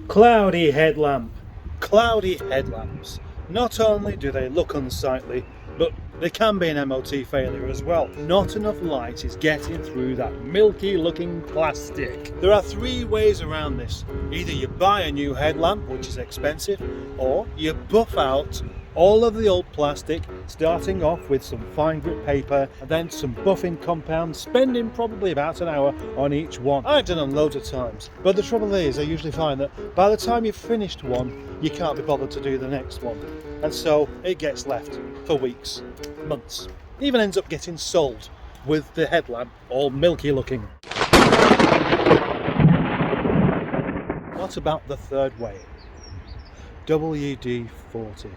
Cloudy headlamp. Cloudy headlamps. Not only do they look unsightly, but they can be an MOT failure as well. Not enough light is getting through that milky looking plastic. There are three ways around this. Either you buy a new headlamp, which is expensive, or you buff out all of the old plastic, starting off with some fine grit paper and then some buffing compound, spending probably about an hour on each one. I've done them loads of times, but the trouble is I usually find that by the time you've finished one, you can't be bothered to do the next one, and so it gets left for weeks, months, even ends up getting sold with the headlamp all milky looking. What about the third way? WD40.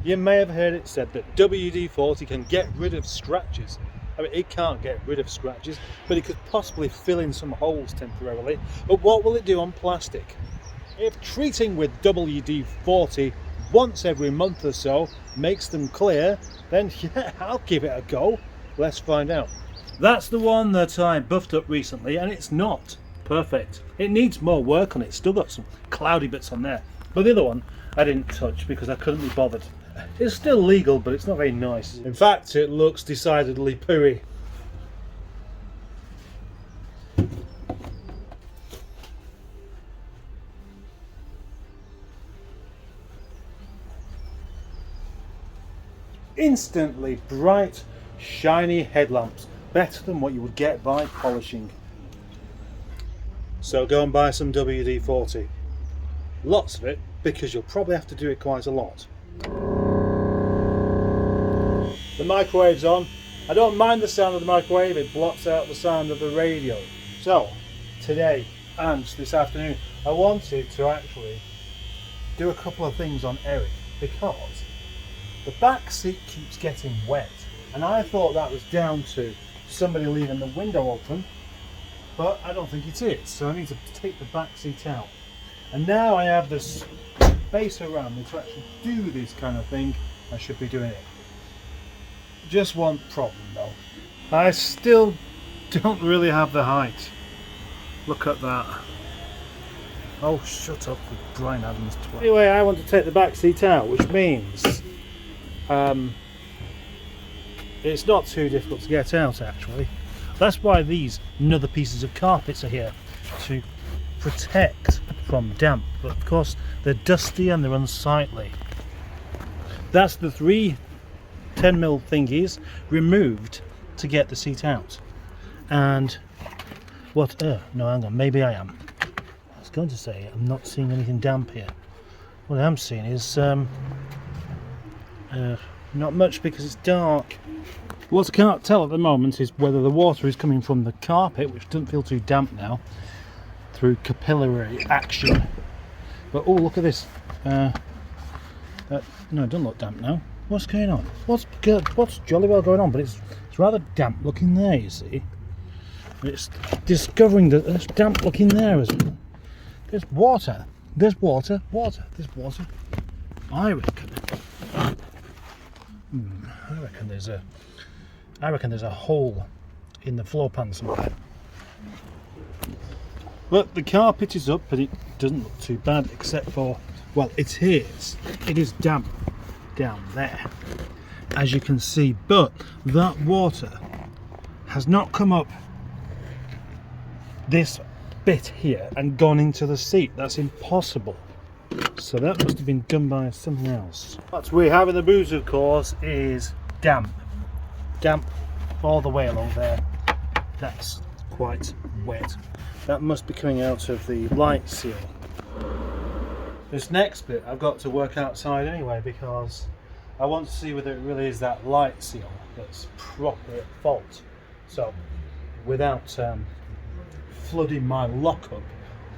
You may have heard it said that WD40 can get rid of scratches. I mean, it can't get rid of scratches, but it could possibly fill in some holes temporarily. But what will it do on plastic? If treating with WD40 once every month or so makes them clear, then yeah, I'll give it a go. Let's find out. That's the one that I buffed up recently, and it's not perfect. It needs more work on it. It's still got some cloudy bits on there. But the other one I didn't touch because I couldn't be bothered. It's still legal, but it's not very nice. In fact, it looks decidedly pooey. Instantly bright, shiny headlamps. Better than what you would get by polishing. So go and buy some WD-40. Lots of it, because you'll probably have to do it quite a lot. The microwave's on. I don't mind the sound of the microwave, it blocks out the sound of the radio. So, today and this afternoon, I wanted to actually do a couple of things on Eric, because the back seat keeps getting wet, and I thought that was down to somebody leaving the window open, but I don't think it is, so I need to take the back seat out. And now I have this space around me to actually do this kind of thing. I should be doing it. Just one problem though. I still don't really have the height. Look at that. Oh, shut up with Brian Adams. Anyway, I want to take the back seat out, which means it's not too difficult to get out actually. That's why these other pieces of carpets are here, to protect from damp, but of course they're dusty and they're unsightly. That's the three 10mm thingies removed to get the seat out. And what, no hang on, maybe I am. I was going to say I'm not seeing anything damp here. What I am seeing is not much because it's dark. What I can't tell at the moment is whether the water is coming from the carpet, which doesn't feel too damp now, through capillary action. But oh, look at this. No, it doesn't look damp now. What's going on? What's jolly well going on? But it's rather damp looking there, you see. It's discovering that there's damp looking there as well. There's water. There's water. There's water. I reckon there's a hole in the floor pan somewhere. But the carpet is up, but it doesn't look too bad, except for, well, it is damp down there, as you can see, but that water has not come up this bit here and gone into the seat. That's impossible. So that must have been done by something else. What we have in the boot, of course, is damp all the way along there. That's quite wet. That must be coming out of the light seal. This next bit I've got to work outside anyway, because I want to see whether it really is that light seal that's properly at fault. So without flooding my lockup,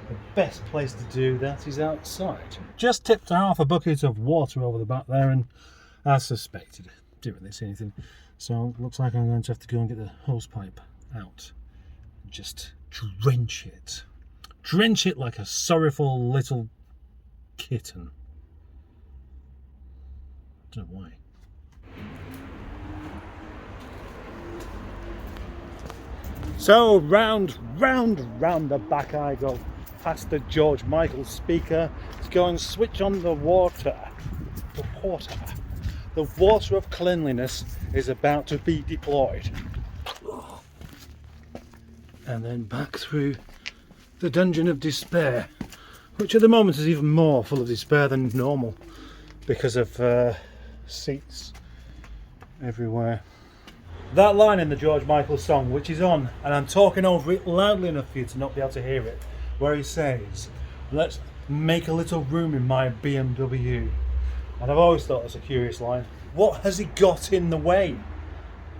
the best place to do that is outside. Just tipped half a bucket of water over the back there, and as suspected, didn't really see anything. So it looks like I'm going to have to go and get the hose pipe out. Just drench it like a sorrowful little kitten. Don't know why. So round the back I go. past the George Michael speaker to go and switch on the water. The water. The water of cleanliness is about to be deployed. And then back through the dungeon of despair, which at the moment is even more full of despair than normal because of seats everywhere. That line in the George Michael song, which is on, and I'm talking over it loudly enough for you to not be able to hear it, where he says, "Let's make a little room in my BMW." And I've always thought that's a curious line. What has he got in the way?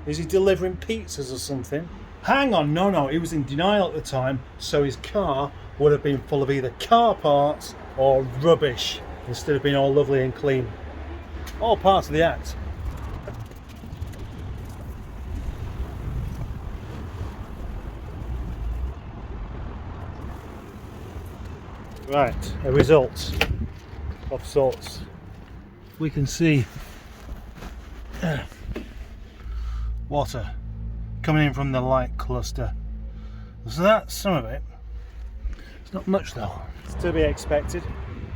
Is he delivering pizzas or something? Hang on, no, he was in denial at the time, so his car would have been full of either car parts or rubbish, instead of being all lovely and clean. All parts of the act. Right, a result of sorts. We can see water coming in from the light cluster. So that's some of it. It's not much though. It's to be expected,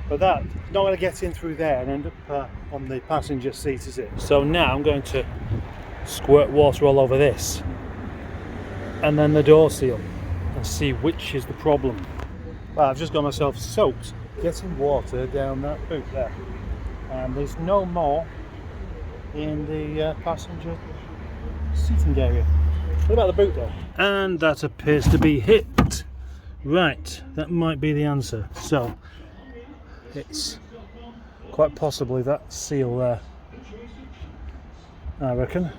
but that's not going to get in through there and end up on the passenger seat, is it? So now I'm going to squirt water all over this and then the door seal and see which is the problem. Well, I've just got myself soaked getting water down that boot there, and there's no more in the passenger seating area. What about the boot though? And that appears to be hit. Right, that might be the answer. So it's quite possibly that seal there, I reckon.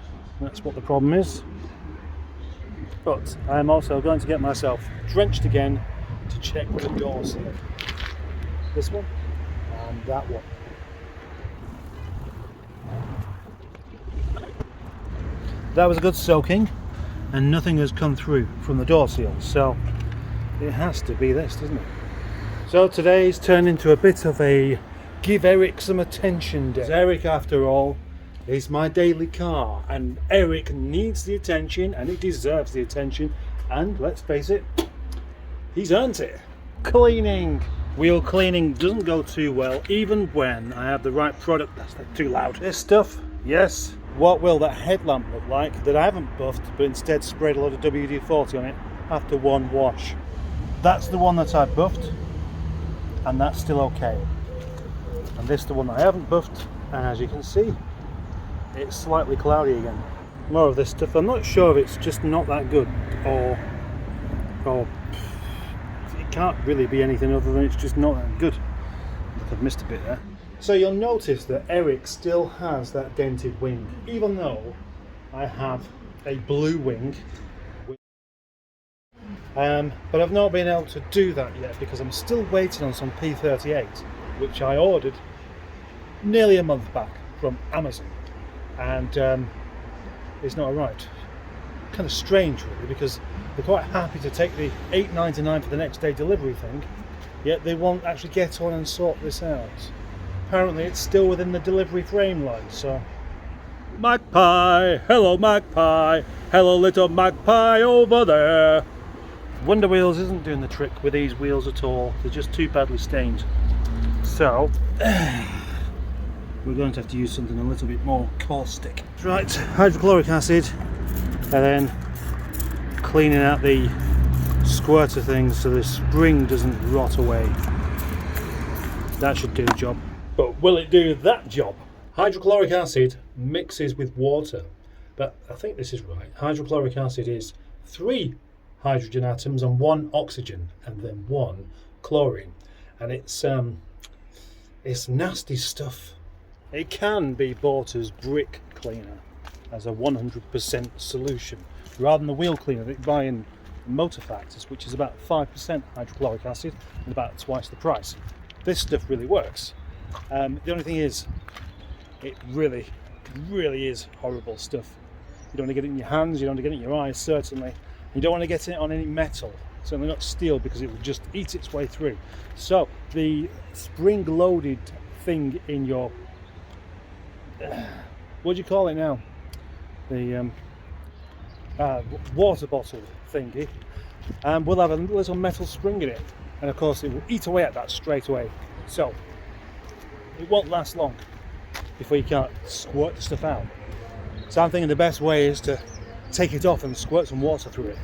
That's what the problem is. But I'm also going to get myself drenched again to check the door seal. This one and that one. That was a good soaking, and nothing has come through from the door seal, so it has to be this, doesn't it? So today's turned into a bit of a give Eric some attention day. Eric, after all, is my daily car, and Eric needs the attention, and he deserves the attention, and let's face it, he's earned it. Cleaning. Wheel cleaning doesn't go too well, even when I have the right product. That's too loud. This stuff, yes. What will that headlamp look like that I haven't buffed, but instead sprayed a lot of WD40 on it after one wash? That's the one that I buffed, and that's still okay. And this is the one that I haven't buffed, and as you can see, it's slightly cloudy again. More of this stuff. I'm not sure if it's just not that good, or it can't really be anything other than it's just not that good. Look, I've missed a bit there. So you'll notice that Eric still has that dented wing, even though I have a blue wing. But I've not been able to do that yet because I'm still waiting on some P38, which I ordered nearly a month back from Amazon, and it's not arrived. Kind of strange really, because they're quite happy to take the $8.99 for the next day delivery thing, yet they won't actually get on and sort this out. Apparently it's still within the delivery frame line, so... Magpie! Hello Magpie! Hello little magpie over there! Wonder Wheels isn't doing the trick with these wheels at all. They're just too badly stained. So... we're going to have to use something a little bit more caustic. Right, hydrochloric acid, and then cleaning out the squirter things so the spring doesn't rot away. That should do the job. But will it do that job? Hydrochloric acid mixes with water, but I think this is right. Hydrochloric acid is 3 hydrogen atoms and 1 oxygen, and then 1 chlorine, and it's nasty stuff. It can be bought as brick cleaner, as a 100% solution, rather than the wheel cleaner that you buy in motor factors, which is about 5% hydrochloric acid and about twice the price. This stuff really works. The only thing is, it really is horrible stuff. You don't want to get it in your hands, you don't want to get it in your eyes, certainly. You don't want to get it on any metal, certainly not steel, because it will just eat its way through. So the spring-loaded thing in your, what do you call it now? The water bottle thingy, will have a little metal spring in it. and of course it will eat away at that straight away. So it won't last long before you can't squirt the stuff out. So I'm thinking the best way is to take it off and squirt some water through it.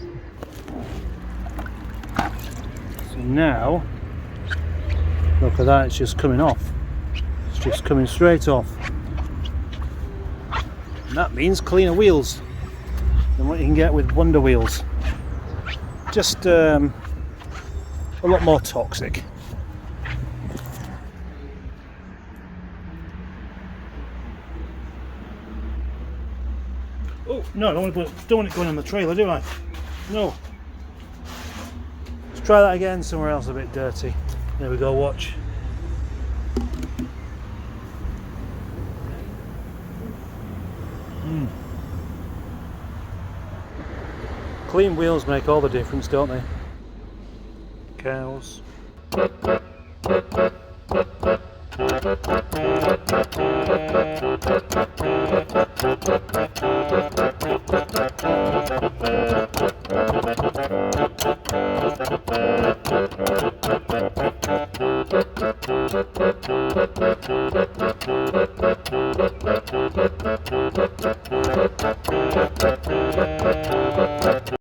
So now, look at that, it's just coming off. It's just coming straight off. And that means cleaner wheels than what you can get with Wonder Wheels. Just a lot more toxic. Oh no, I don't want it going on the trailer, do I? No. Let's try that again somewhere else a bit dirty. There we go, watch. Clean wheels make all the difference, don't they? Cows.